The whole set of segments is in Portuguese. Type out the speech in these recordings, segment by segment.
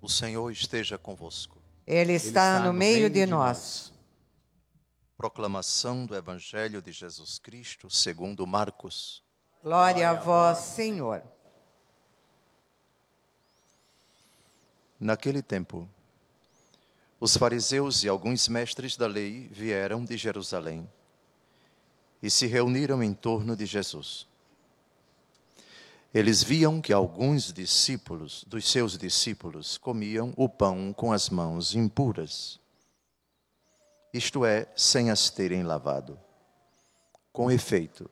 O Senhor esteja convosco. Ele está no meio de nós. Proclamação do Evangelho de Jesus Cristo segundo Marcos. Glória a vós, Senhor. Naquele tempo, os fariseus e alguns mestres da lei vieram de Jerusalém e se reuniram em torno de Jesus. Eles viam que alguns dos seus discípulos comiam o pão com as mãos impuras, isto é, sem as terem lavado. Com efeito,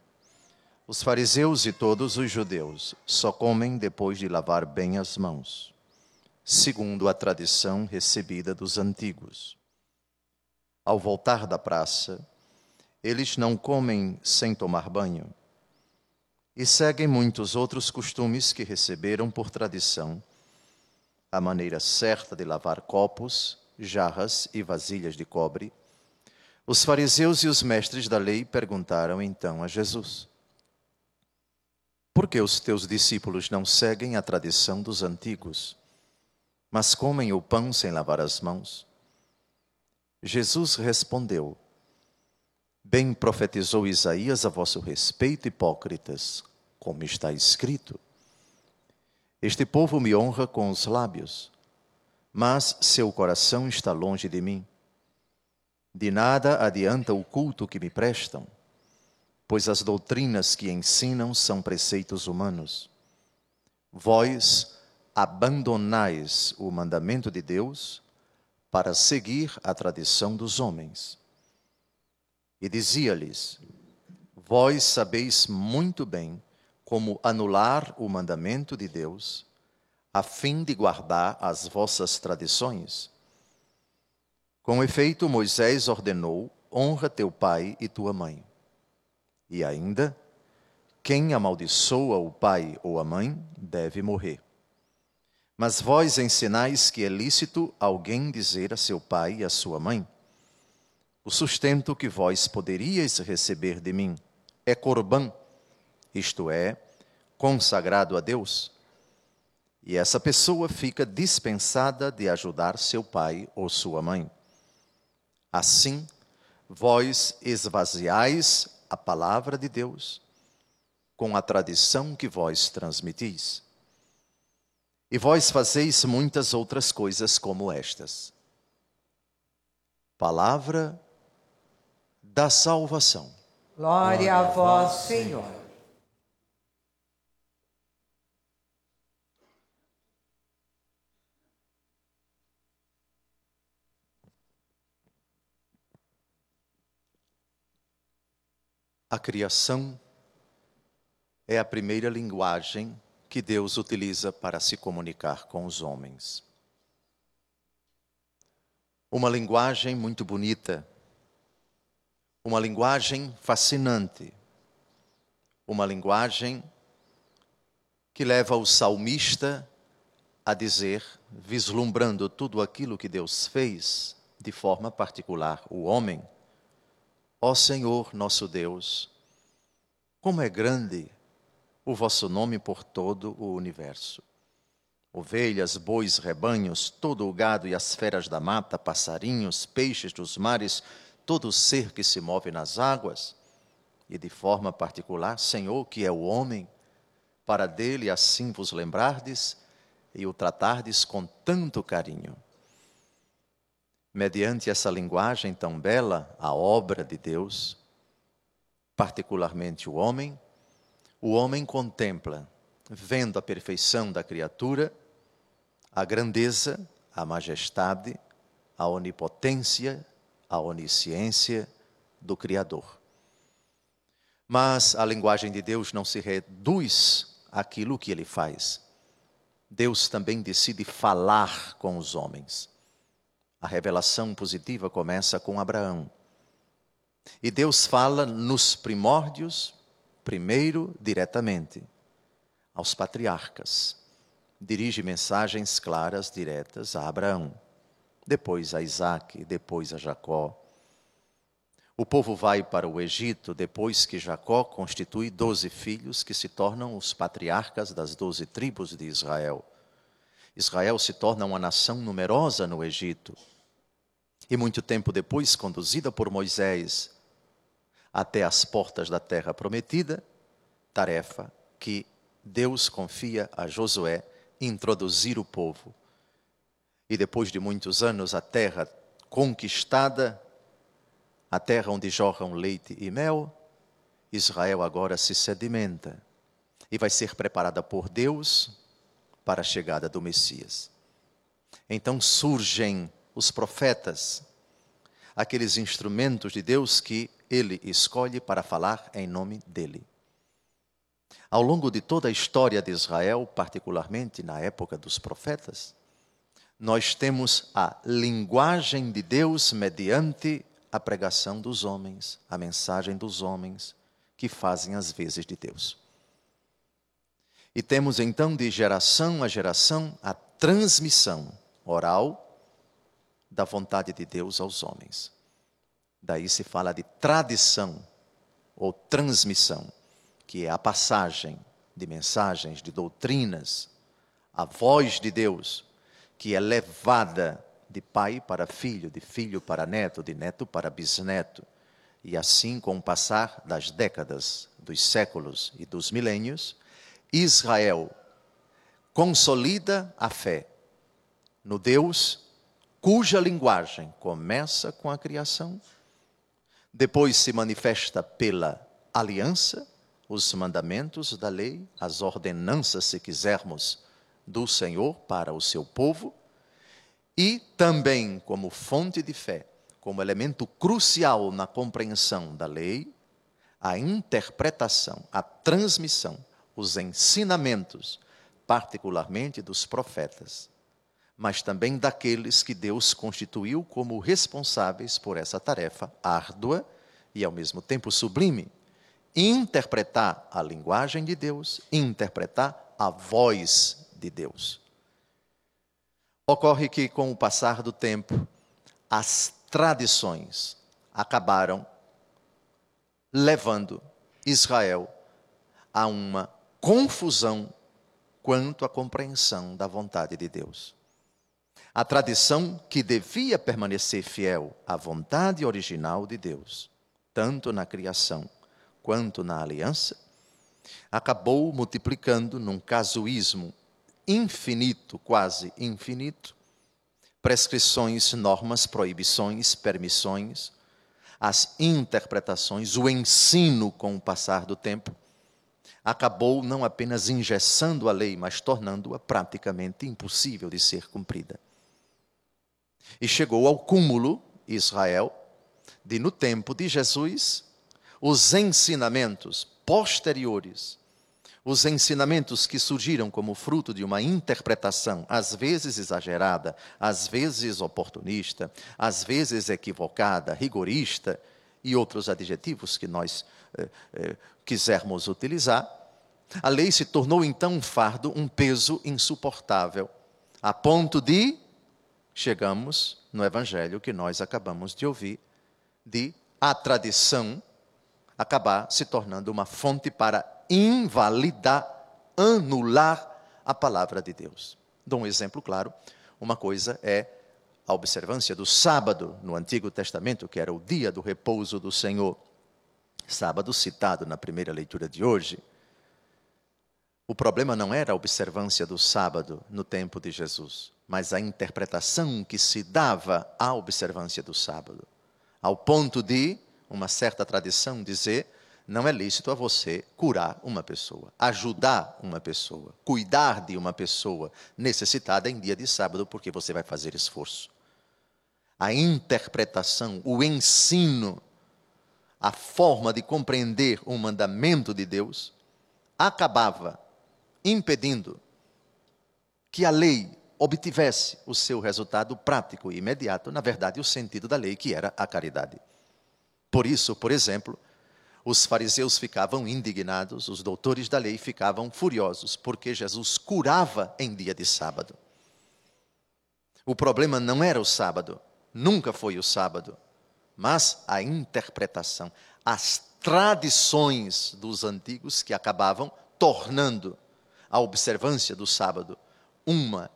os fariseus e todos os judeus só comem depois de lavar bem as mãos, segundo a tradição recebida dos antigos. Ao voltar da praça, eles não comem sem tomar banho e seguem muitos outros costumes que receberam por tradição, a maneira certa de lavar copos, jarras e vasilhas de cobre. Os fariseus e os mestres da lei perguntaram então a Jesus: por que os teus discípulos não seguem a tradição dos antigos, mas comem o pão sem lavar as mãos? Jesus respondeu: bem profetizou Isaías a vosso respeito, hipócritas, como está escrito: este povo me honra com os lábios, mas seu coração está longe de mim. De nada adianta o culto que me prestam, pois as doutrinas que ensinam são preceitos humanos. Vós abandonais o mandamento de Deus para seguir a tradição dos homens. E dizia-lhes: vós sabeis muito bem como anular o mandamento de Deus, a fim de guardar as vossas tradições. Com efeito, Moisés ordenou: honra teu pai e tua mãe. E ainda, quem amaldiçoa o pai ou a mãe deve morrer. Mas vós ensinais que é lícito alguém dizer a seu pai e a sua mãe: o sustento que vós poderíeis receber de mim é corbã, isto é, consagrado a Deus. E essa pessoa fica dispensada de ajudar seu pai ou sua mãe. Assim, vós esvaziais a palavra de Deus com a tradição que vós transmitis. E vós fazeis muitas outras coisas como estas. Palavra da salvação. Glória a vós, Senhor. A criação é a primeira linguagem que Deus utiliza para se comunicar com os homens. Uma linguagem muito bonita, uma linguagem fascinante, uma linguagem que leva o salmista a dizer, vislumbrando tudo aquilo que Deus fez, de forma particular o homem: ó Senhor nosso Deus, como é grande o vosso nome por todo o universo. Ovelhas, bois, rebanhos, todo o gado e as feras da mata, passarinhos, peixes dos mares, todo o ser que se move nas águas, e de forma particular, Senhor, que é o homem, para dele assim vos lembrardes e o tratardes com tanto carinho. Mediante essa linguagem tão bela, a obra de Deus, particularmente o homem contempla, vendo a perfeição da criatura, a grandeza, a majestade, a onipotência, a onisciência do Criador. Mas a linguagem de Deus não se reduz àquilo que ele faz. Deus também decide falar com os homens. A revelação positiva começa com Abraão. E Deus fala nos primórdios, primeiro diretamente aos patriarcas. Dirige mensagens claras, diretas a Abraão, depois a Isaque, depois a Jacó. O povo vai para o Egito depois que Jacó constitui 12 filhos que se tornam os patriarcas das 12 tribos de Israel. Israel se torna uma nação numerosa no Egito. E muito tempo depois, conduzida por Moisés até as portas da terra prometida, tarefa que Deus confia a Josué, introduzir o povo. E depois de muitos anos, a terra conquistada, a terra onde jorram leite e mel, Israel agora se sedimenta e vai ser preparada por Deus para a chegada do Messias. Então surgem os profetas, aqueles instrumentos de Deus que Ele escolhe para falar em nome dEle. Ao longo de toda a história de Israel, particularmente na época dos profetas, nós temos a linguagem de Deus mediante a pregação dos homens, a mensagem dos homens, que fazem as vezes de Deus. E temos então de geração a geração a transmissão oral da vontade de Deus aos homens. Daí se fala de tradição ou transmissão, que é a passagem de mensagens, de doutrinas, a voz de Deus, que é levada de pai para filho, de filho para neto, de neto para bisneto. E assim, com o passar das décadas, dos séculos e dos milênios, Israel consolida a fé no Deus cuja linguagem começa com a criação, depois se manifesta pela aliança, os mandamentos da lei, as ordenanças, se quisermos, do Senhor para o seu povo, e também como fonte de fé, como elemento crucial na compreensão da lei, a interpretação, a transmissão, os ensinamentos, particularmente dos profetas, mas também daqueles que Deus constituiu como responsáveis por essa tarefa árdua e ao mesmo tempo sublime, interpretar a linguagem de Deus, interpretar a voz de Deus. Ocorre que, com o passar do tempo, as tradições acabaram levando Israel a uma confusão quanto à compreensão da vontade de Deus. A tradição que devia permanecer fiel à vontade original de Deus, tanto na criação quanto na aliança, acabou multiplicando num casuísmo infinito, quase infinito, prescrições, normas, proibições, permissões, as interpretações, o ensino com o passar do tempo, acabou não apenas engessando a lei, mas tornando-a praticamente impossível de ser cumprida. E chegou ao cúmulo, Israel, de no tempo de Jesus, os ensinamentos posteriores, os ensinamentos que surgiram como fruto de uma interpretação, às vezes exagerada, às vezes oportunista, às vezes equivocada, rigorista, e outros adjetivos que nós quisermos utilizar, a lei se tornou então um fardo, um peso insuportável, a ponto de chegamos no evangelho que nós acabamos de ouvir, de a tradição acabar se tornando uma fonte para invalidar, anular a palavra de Deus. Dou um exemplo claro. Uma coisa é a observância do sábado no Antigo Testamento, que era o dia do repouso do Senhor. Sábado citado na primeira leitura de hoje. O problema não era a observância do sábado no tempo de Jesus, mas a interpretação que se dava à observância do sábado. Ao ponto de uma certa tradição dizer: não é lícito a você curar uma pessoa, ajudar uma pessoa, cuidar de uma pessoa necessitada em dia de sábado, porque você vai fazer esforço. A interpretação, o ensino, a forma de compreender o mandamento de Deus acabava impedindo que a lei obtivesse o seu resultado prático e imediato, na verdade, o sentido da lei, que era a caridade. Por isso, por exemplo, os fariseus ficavam indignados, os doutores da lei ficavam furiosos, porque Jesus curava em dia de sábado. O problema não era o sábado, nunca foi o sábado, mas a interpretação, as tradições dos antigos que acabavam tornando a observância do sábado uma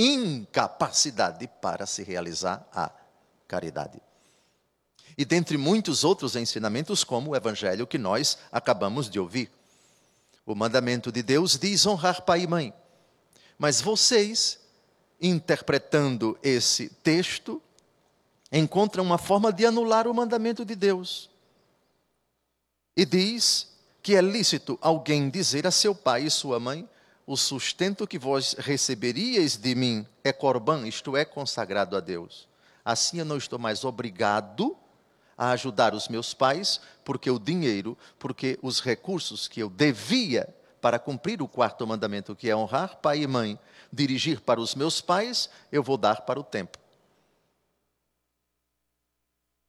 incapacidade para se realizar a caridade. E dentre muitos outros ensinamentos, como o evangelho que nós acabamos de ouvir. O mandamento de Deus diz honrar pai e mãe. Mas vocês, interpretando esse texto, encontram uma forma de anular o mandamento de Deus. E diz que é lícito alguém dizer a seu pai e sua mãe: o sustento que vós receberíeis de mim é corbã, isto é, consagrado a Deus. Assim eu não estou mais obrigado a ajudar os meus pais, porque o dinheiro, porque os recursos que eu devia para cumprir o quarto mandamento, que é honrar pai e mãe, dirigir para os meus pais, eu vou dar para o templo.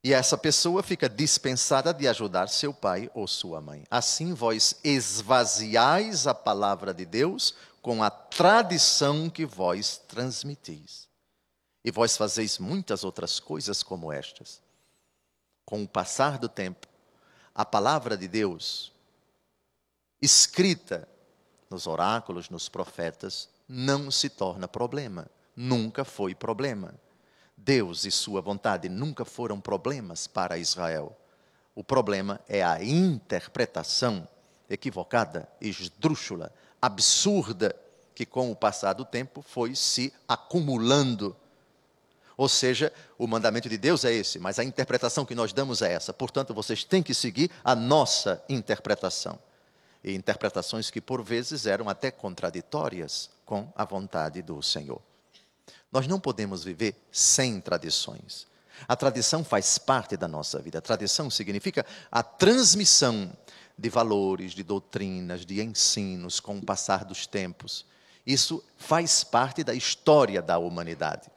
E essa pessoa fica dispensada de ajudar seu pai ou sua mãe. Assim vós esvaziais a palavra de Deus com a tradição que vós transmitis. E vós fazeis muitas outras coisas como estas. Com o passar do tempo, a palavra de Deus, escrita nos oráculos, nos profetas, não se torna problema. Nunca foi problema. Deus e sua vontade nunca foram problemas para Israel. O problema é a interpretação equivocada, esdrúxula, absurda, que com o passar do tempo foi se acumulando. Ou seja, o mandamento de Deus é esse, mas a interpretação que nós damos é essa. Portanto, vocês têm que seguir a nossa interpretação. E interpretações que, por vezes, eram até contraditórias com a vontade do Senhor. Nós não podemos viver sem tradições. A tradição faz parte da nossa vida. A tradição significa a transmissão de valores, de doutrinas, de ensinos com o passar dos tempos. Isso faz parte da história da humanidade.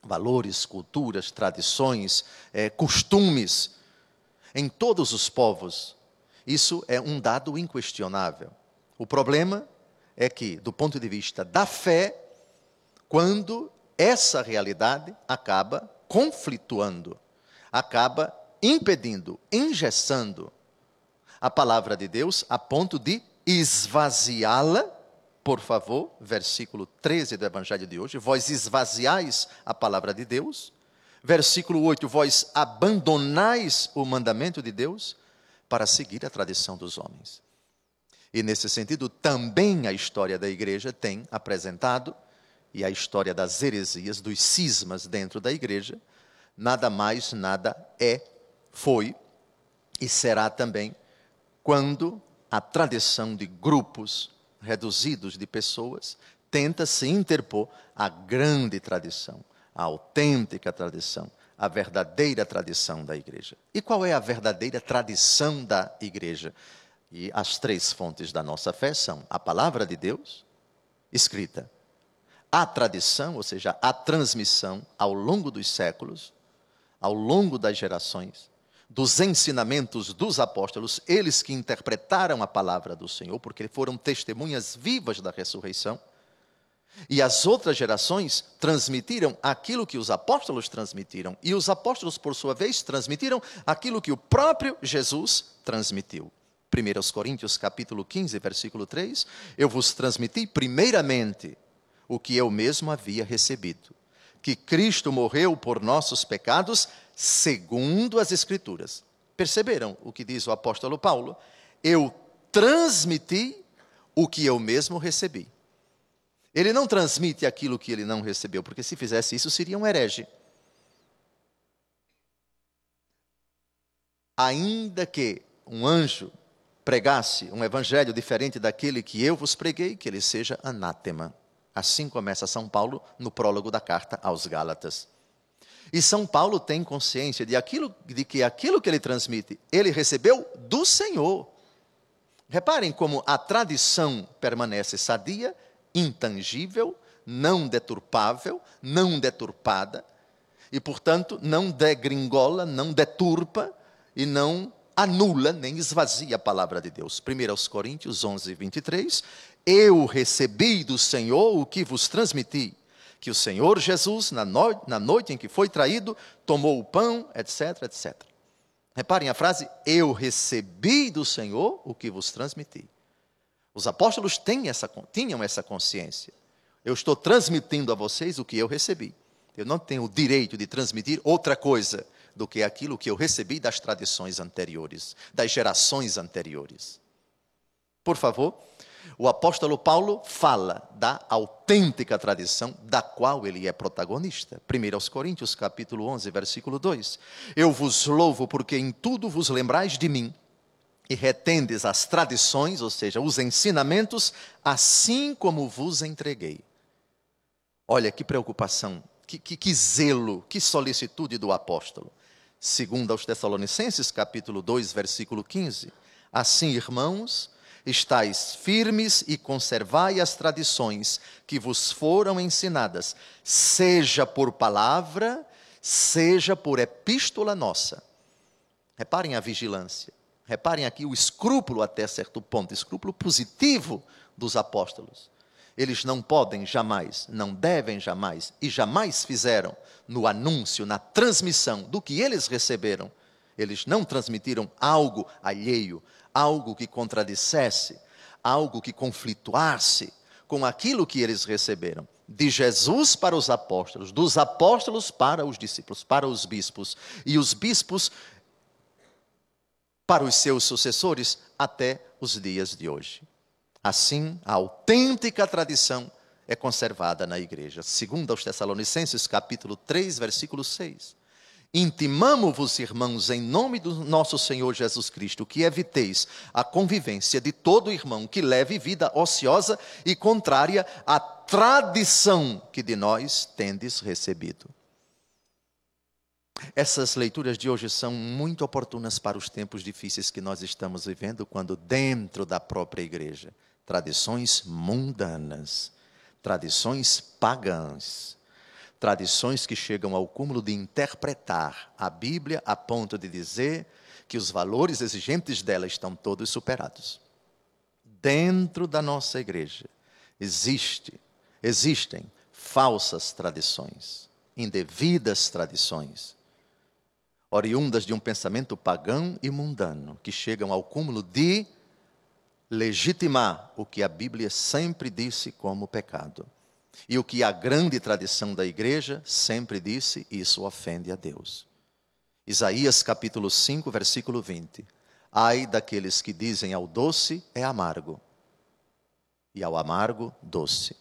Valores, culturas, tradições, costumes. Em todos os povos, isso é um dado inquestionável. O problema é que, do ponto de vista da fé, quando essa realidade acaba conflituando, acaba impedindo, engessando a palavra de Deus a ponto de esvaziá-la. Por favor, versículo 13 do Evangelho de hoje, vós esvaziais a palavra de Deus. Versículo 8, vós abandonais o mandamento de Deus para seguir a tradição dos homens. E nesse sentido, também a história da igreja tem apresentado, e a história das heresias, dos cismas dentro da igreja, nada mais, nada é, foi e será também, quando a tradição de grupos reduzidos de pessoas tenta se interpor à grande tradição, à autêntica tradição, à verdadeira tradição da igreja. E qual é a verdadeira tradição da igreja? E as três fontes da nossa fé são a palavra de Deus, escrita, a tradição, ou seja, a transmissão ao longo dos séculos, ao longo das gerações, dos ensinamentos dos apóstolos, eles que interpretaram a palavra do Senhor, porque foram testemunhas vivas da ressurreição, e as outras gerações transmitiram aquilo que os apóstolos transmitiram, e os apóstolos, por sua vez, transmitiram aquilo que o próprio Jesus transmitiu. 1 Coríntios capítulo 15, versículo 3, eu vos transmiti primeiramente o que eu mesmo havia recebido, que Cristo morreu por nossos pecados, segundo as Escrituras. Perceberam o que diz o apóstolo Paulo? Eu transmiti o que eu mesmo recebi. Ele não transmite aquilo que ele não recebeu, porque se fizesse isso seria um herege. Ainda que um anjo pregasse um evangelho diferente daquele que eu vos preguei, que ele seja anátema. Assim começa São Paulo no prólogo da carta aos Gálatas. E São Paulo tem consciência de que aquilo que ele transmite, ele recebeu do Senhor. Reparem como a tradição permanece sadia, intangível, não deturpável, não deturpada, e, portanto, não degringola, não deturpa e não anula nem esvazia a palavra de Deus. 1 Coríntios 11, 23, eu recebi do Senhor o que vos transmiti, que o Senhor Jesus, na noite em que foi traído, tomou o pão, etc, etc. Reparem a frase, eu recebi do Senhor o que vos transmiti. Os apóstolos tinham essa consciência. Eu estou transmitindo a vocês o que eu recebi. Eu não tenho o direito de transmitir outra coisa do que aquilo que eu recebi das tradições anteriores, das gerações anteriores. Por favor, o apóstolo Paulo fala da autêntica tradição da qual ele é protagonista. 1 Coríntios, capítulo 11, versículo 2. Eu vos louvo porque em tudo vos lembrais de mim e retendes as tradições, ou seja, os ensinamentos, assim como vos entreguei. Olha que preocupação, que zelo, que solicitude do apóstolo. Segundo aos Tessalonicenses, capítulo 2, versículo 15. Assim, irmãos, estais firmes e conservai as tradições que vos foram ensinadas, seja por palavra, seja por epístola nossa. Reparem a vigilância, reparem aqui o escrúpulo até certo ponto, escrúpulo positivo dos apóstolos. Eles não podem jamais, não devem jamais e jamais fizeram no anúncio, na transmissão do que eles receberam. Eles não transmitiram algo alheio, algo que contradissesse, algo que conflituasse com aquilo que eles receberam. De Jesus para os apóstolos, dos apóstolos para os discípulos, para os bispos, e os bispos para os seus sucessores até os dias de hoje. Assim, a autêntica tradição é conservada na igreja. Segundo aos Tessalonicenses, capítulo 3, versículo 6. Intimamo-vos, irmãos, em nome do nosso Senhor Jesus Cristo, que eviteis a convivência de todo irmão que leve vida ociosa e contrária à tradição que de nós tendes recebido. Essas leituras de hoje são muito oportunas para os tempos difíceis que nós estamos vivendo, quando dentro da própria igreja, tradições mundanas, tradições pagãs, tradições que chegam ao cúmulo de interpretar a Bíblia a ponto de dizer que os valores exigentes dela estão todos superados. Dentro da nossa igreja existem falsas tradições, indevidas tradições, oriundas de um pensamento pagão e mundano, que chegam ao cúmulo de legitimar o que a Bíblia sempre disse como pecado. E o que a grande tradição da igreja sempre disse, isso ofende a Deus. Isaías capítulo 5, versículo 20. Ai daqueles que dizem ao doce é amargo, e ao amargo doce.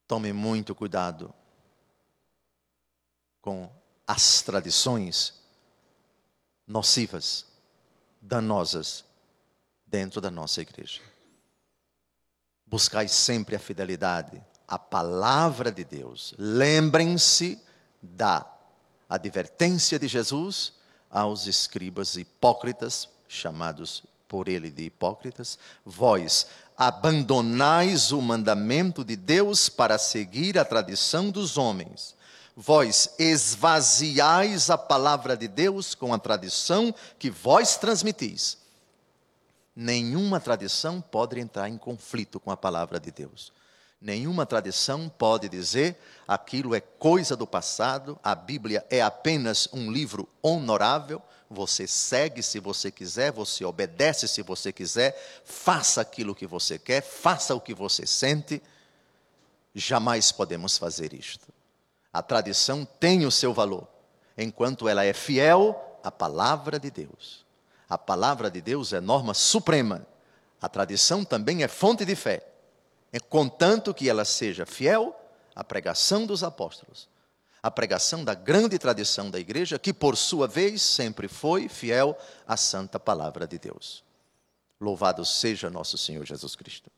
Tome muito cuidado com as tradições nocivas, danosas, dentro da nossa igreja. Buscai sempre a fidelidade à palavra de Deus. Lembrem-se da advertência de Jesus aos escribas hipócritas, chamados por ele de hipócritas. Vós abandonais o mandamento de Deus para seguir a tradição dos homens. Vós esvaziais a palavra de Deus com a tradição que vós transmitis. Nenhuma tradição pode entrar em conflito com a palavra de Deus. Nenhuma tradição pode dizer aquilo é coisa do passado, a Bíblia é apenas um livro honorável, você segue se você quiser, você obedece se você quiser, faça aquilo que você quer, faça o que você sente. Jamais podemos fazer isto. A tradição tem o seu valor, enquanto ela é fiel à palavra de Deus. A palavra de Deus é norma suprema. A tradição também é fonte de fé, contanto que ela seja fiel à pregação dos apóstolos, à pregação da grande tradição da igreja, que por sua vez sempre foi fiel à santa palavra de Deus. Louvado seja nosso Senhor Jesus Cristo.